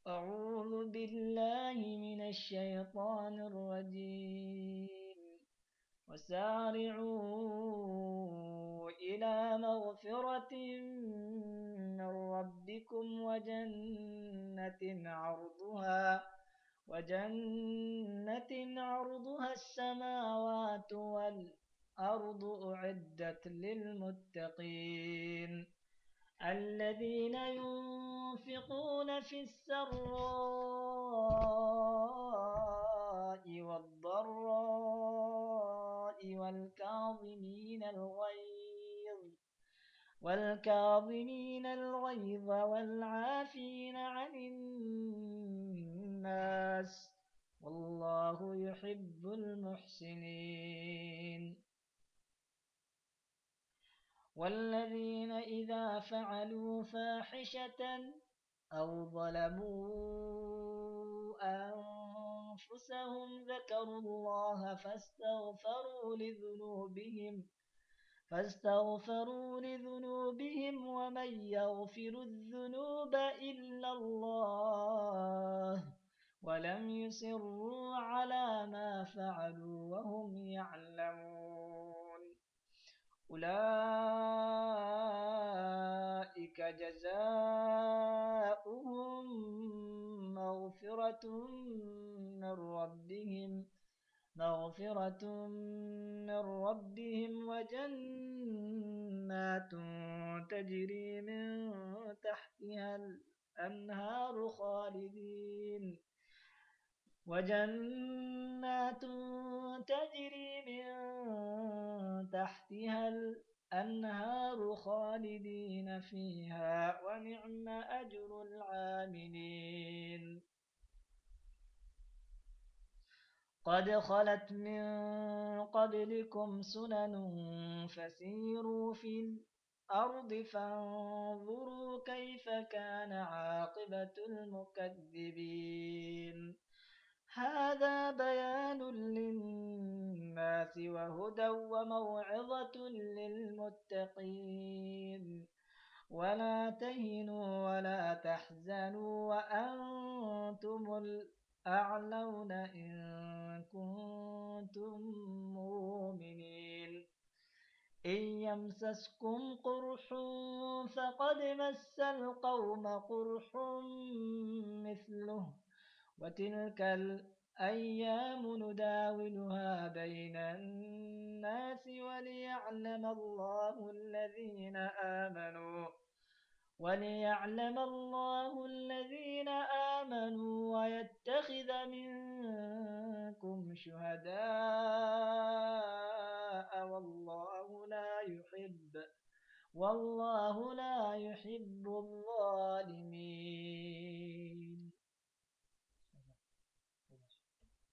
أعوذ بالله من الشيطان الرجيم. وسارعوا إلى مغفرة من ربكم وجنة عرضها السماوات والأرض أعدت للمتقين الذين ينفقون في السراء والضراء والكاظمين الغيظ والعافين عن الناس والله يحب المحسنين. والذين إذا فعلوا فاحشة أو ظلموا أنفسهم ذكروا الله فاستغفروا لذنوبهم ومن يغفر الذنوب إلا الله ولم يصروا على ما فعلوا وهم يعلمون. أولئك جزاؤهم مغفرة من ربهم وجنات تجري من تحتها الأنهار وجنات تجري من تحتها الأنهار خالدين فيها ونعم أجر العاملين. قد خلت من قبلكم سنن فسيروا في الأرض فانظروا كيف كان عاقبة المكذبين. هذا بيان للناس وهدى وموعظة للمتقين. ولا تهنوا ولا تحزنوا وأنتم الأعلون إن كنتم مؤمنين. إن يمسسكم قرح فقد مس القوم قرح مثله وتلك الأيام نداولها بين الناس وليعلم الله الذين آمنوا ويتخذ منكم شهداء والله لا يحب الظالمين.